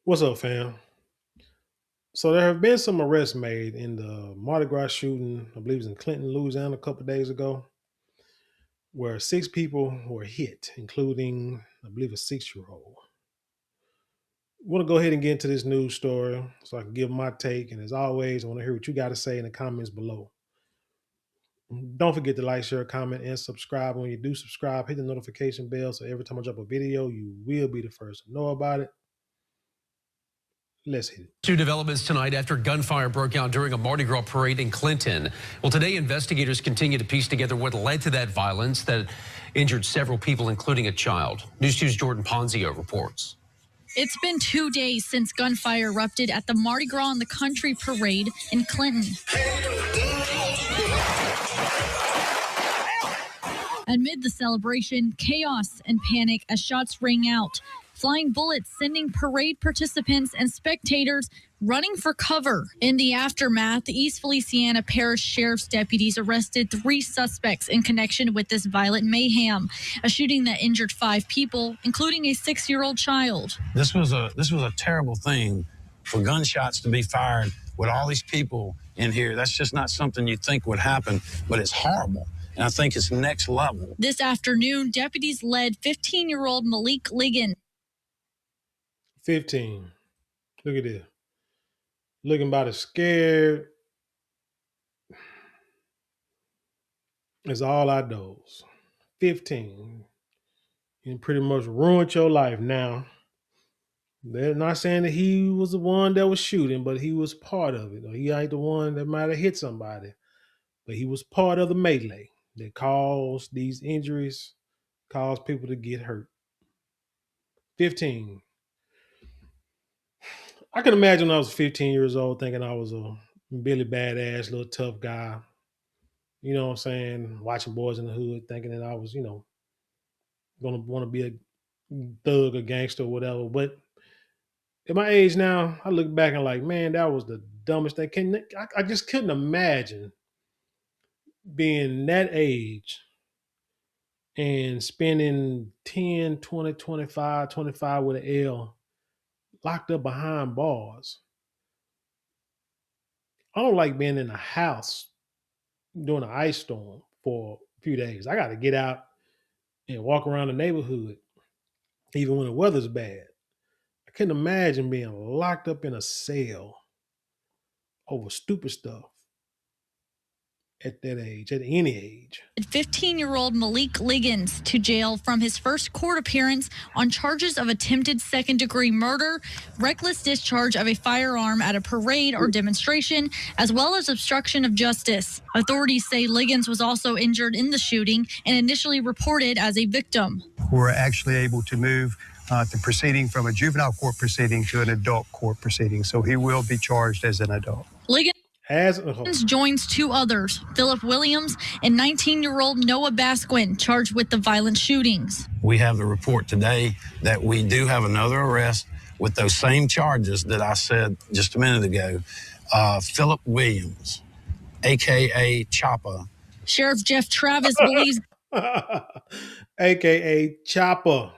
What's up, fam? So there have been some arrests made in the Mardi Gras shooting, I believe it was in Clinton, Louisiana, a couple of days ago, where six people were hit, including, I believe, a 6-year-old. Want to go ahead and get into this news story so I can give my take. And as always, I want to hear what you got to say in the comments below. Don't forget to like, share, comment, and subscribe. When you do subscribe, hit the notification bell so every time I drop a video, you will be the first to know about it. Let's hit it. Two developments tonight after gunfire broke out during a Mardi Gras parade in Clinton. Well, today investigators continue to piece together what led to that violence that injured several people, including a child. News 2's Jordan Ponzio reports. It's been 2 days since gunfire erupted at the Mardi Gras in the Country parade in Clinton. Amid the celebration, chaos and panic as shots rang out, flying bullets sending parade participants and spectators running for cover. In the aftermath, the East Feliciana Parish Sheriff's deputies arrested 3 suspects in connection with this violent mayhem, a shooting that injured 5 people, including a 6-year-old child. This was a terrible thing for gunshots to be fired with all these people in here. That's just not something you think would happen, but it's horrible. And I think it's next level. This afternoon, deputies led 15-year-old Malik Ligon. 15. Look at this. Looking about as scared as all our dogs. 15. You pretty much ruined your life now. They're not saying that he was the one that was shooting, but he was part of it. Or he ain't the one that might have hit somebody. But he was part of the melee that caused these injuries, caused people to get hurt. 15. I can imagine when I was 15 years old thinking I was a Billy Badass, little tough guy. You know what I'm saying? Watching Boys in the Hood, thinking that I was, gonna want to be a thug, a gangster, or whatever. But at my age now, I look back and like, man, that was the dumbest thing. I just couldn't imagine being that age and spending 10, 20, 25, 25 with an L locked up behind bars. I don't like being in a house during an ice storm for a few days. I got to get out and walk around the neighborhood, even when the weather's bad. I couldn't imagine being locked up in a cell over stupid stuff at that age, at any age. 15-year-old Malik Liggins to jail from his first court appearance on charges of attempted second-degree murder, reckless discharge of a firearm at a parade or demonstration, as well as obstruction of justice. Authorities say Liggins was also injured in the shooting and initially reported as a victim. We're actually able to move the proceeding from a juvenile court proceeding to an adult court proceeding, so he will be charged as an adult. Liggins joins 2 others, Philip Williams and 19-year-old Noah Basquin, charged with the violent shootings. We have the report today that we do have another arrest with those same charges that I said just a minute ago. Philip Williams, a.k.a. Chopper. Sheriff Jeff Travis believes AKA Chopper.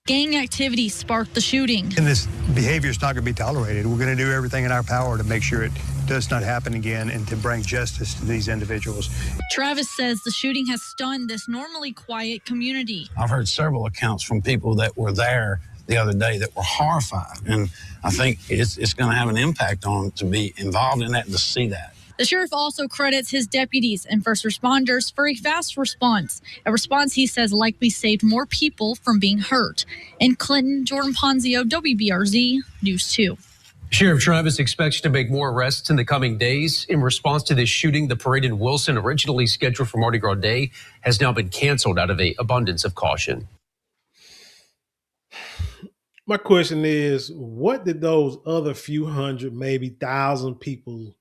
gang activity sparked the shooting. And this behavior is not going to be tolerated. We're going to do everything in our power to make sure it does not happen again and to bring justice to these individuals. Travis says the shooting has stunned this normally quiet community. I've heard several accounts from people that were there the other day that were horrified. And I think it's going to have an impact on them to be involved in that and to see that. The sheriff also credits his deputies and first responders for a fast response, a response he says likely saved more people from being hurt. In Clinton, Jordan Ponzio, WBRZ, News 2. Sheriff Travis expects to make more arrests in the coming days. In response to this shooting, the parade in Wilson, originally scheduled for Mardi Gras Day, has now been canceled out of an abundance of caution. My question is, what did those other few hundred, maybe 1,000 people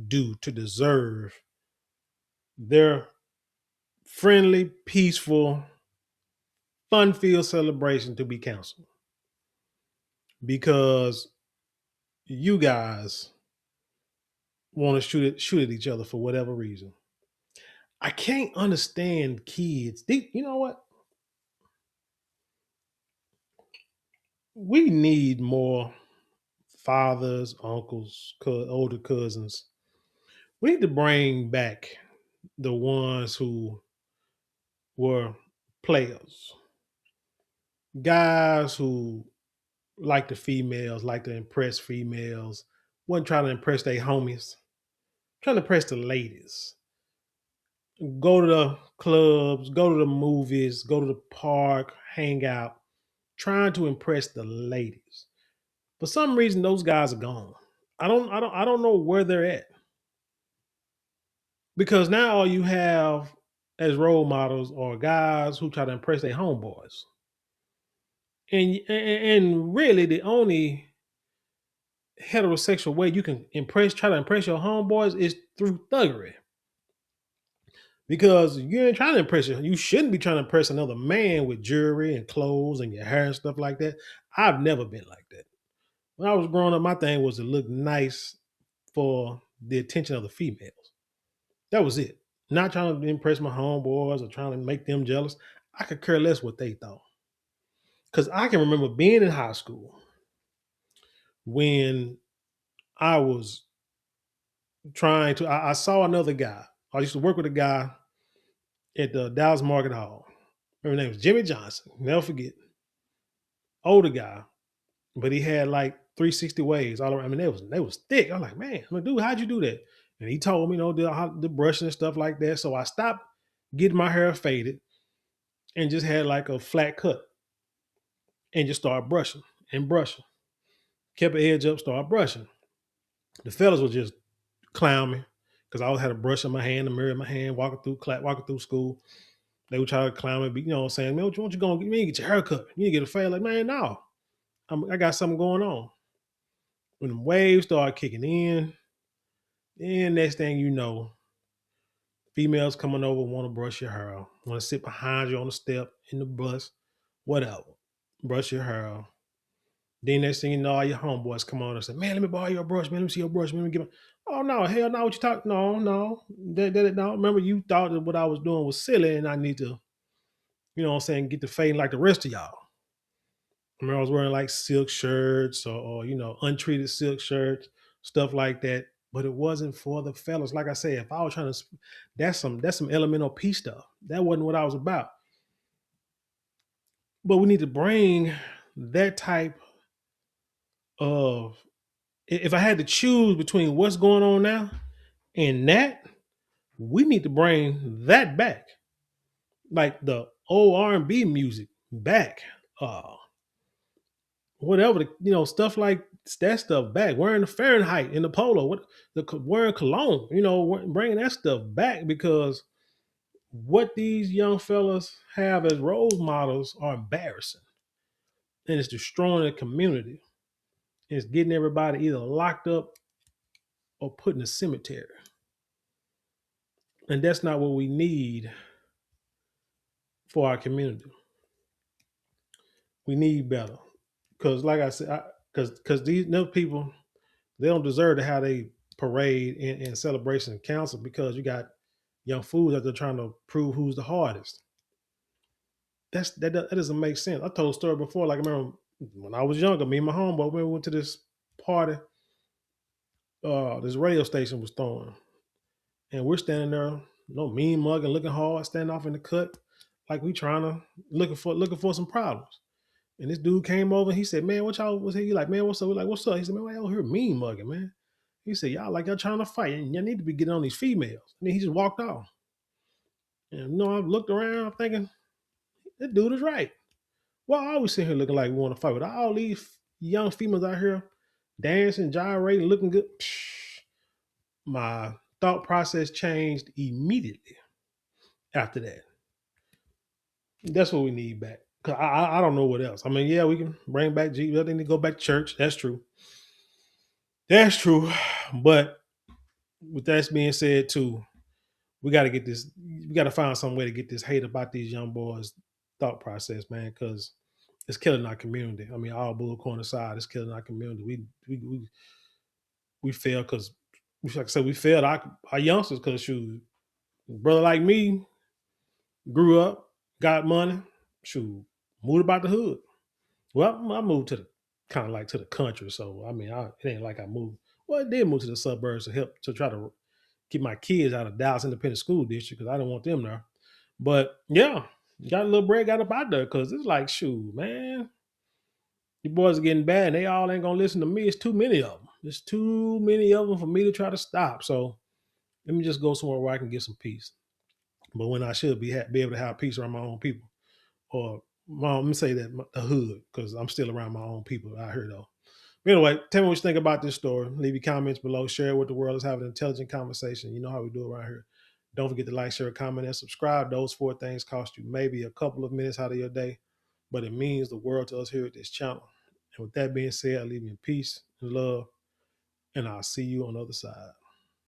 do to deserve their friendly, peaceful, fun-filled celebration to be canceled? Because you guys want to shoot at each other for whatever reason. I can't understand kids. You know what? We need more fathers, uncles, older cousins. We need to bring back the ones who were players, guys who like the females, like to impress females, wasn't trying to impress their homies, trying to impress the ladies. Go to the clubs, go to the movies, go to the park, hang out, trying to impress the ladies. For some reason, those guys are gone. I don't know where they're at because now all you have as role models are guys who try to impress their homeboys, and really the only heterosexual way you can try to impress your homeboys is through thuggery. Because you ain't trying to impress you shouldn't be trying to impress another man with jewelry and clothes and your hair and stuff like that. I've never been like that. When I was growing up, my thing was to look nice for the attention of the females. That was it. Not trying to impress my homeboys or trying to make them jealous. I could care less what they thought. Because I can remember being in high school when I was I saw another guy. I used to work with a guy at the Dallas Market Hall. Her name was Jimmy Johnson. Never forget. Older guy, but he had like 360 waves all around. I mean, they was thick. I'm like, man, I'm like, dude, how'd you do that? And he told me, the brushing and stuff like that. So I stopped getting my hair faded and just had like a flat cut and just started brushing and brushing. Kept an edge up, started brushing. The fellas would just clown me because I always had a brush in my hand, a mirror in my hand, walking through school. They would try to clown me, you know what I'm saying? Man, what you going to get? You need to get your hair cut. You need to get a fade. Like, man, no. I got something going on. When the waves start kicking in, then next thing you know, females coming over want to brush your hair out, want to sit behind you on the step in the bus, whatever. Brush your hair out. Then next thing you know, all your homeboys come on and say, man, let me borrow your brush, man. Let me see your brush. Man, let me give it. Oh, no, hell no, what you talking? No, no. No. Remember, you thought that what I was doing was silly and I need to, you know what I'm saying, get the fade like the rest of y'all. I remember I was wearing like silk shirts or untreated silk shirts, stuff like that. But it wasn't for the fellas. Like I said, if I was trying to, that's some elemental P stuff. That wasn't what I was about. But we need to bring that type of. If I had to choose between what's going on now and that, we need to bring that back, like the old R&B music back. Uh, Whatever stuff like that stuff back, wearing the Fahrenheit in the polo, wearing cologne, bringing that stuff back because what these young fellas have as role models are embarrassing, and it's destroying the community. It's getting everybody either locked up or put in a cemetery, and that's not what we need for our community. We need better because, like I said, because these people, they don't deserve to have a parade and celebration and council because you got young fools that they're trying to prove who's the hardest. That doesn't make sense. I told a story before. Like I remember when I was younger, me and my homeboy we went to this party. This radio station was throwing, and we're standing there, mean mugging, looking hard, standing off in the cut, like we trying to looking for some problems. And this dude came over. And he said, "Man, what y'all was he like? Man, what's up?" We're like, "What's up?" He said, "Man, why y'all here mean mugging, man?" He said, y'all trying to fight. And y'all need to be getting on these females. And then he just walked off. And I looked around thinking, this dude is right. Well, I always sit here looking like we want to fight with all these young females out here dancing, gyrating, looking good. My thought process changed immediately after that. That's what we need back. Cause I don't know what else. I mean, yeah, we can bring back Jesus. I think to go back to church. That's true. That's true. But with that being said, too, we got to get this. We got to find some way to get this hate about these young boys' thought process, man, because it's killing our community. I mean, all bullcorn aside, it's killing our community. We fail because, like I said, we failed our youngsters because, shoot, brother like me grew up, got money, shoot, moved about the hood. Well, I moved to the kind of like to the country, so I mean, it ain't like I moved. Well, I did move to the suburbs to help to try to keep my kids out of Dallas Independent School District because I don't want them there. But yeah, got a little bread got up out there because it's like, shoot, man, you boys are getting bad. And they all ain't gonna listen to me. It's too many of them. There's too many of them for me to try to stop. So let me just go somewhere where I can get some peace. But when I should be able to have peace around my own people, or let me say that the hood, because I'm still around my own people out here though. Anyway, tell me what you think about this story. Leave your comments below. Share it with the world. Let's have an intelligent conversation. You know how we do around here. Don't forget to like, share, comment, and subscribe. Those 4 things cost you maybe a couple of minutes out of your day, but it means the world to us here at this channel. And with that being said, I leave you in peace and love, and I'll see you on the other side.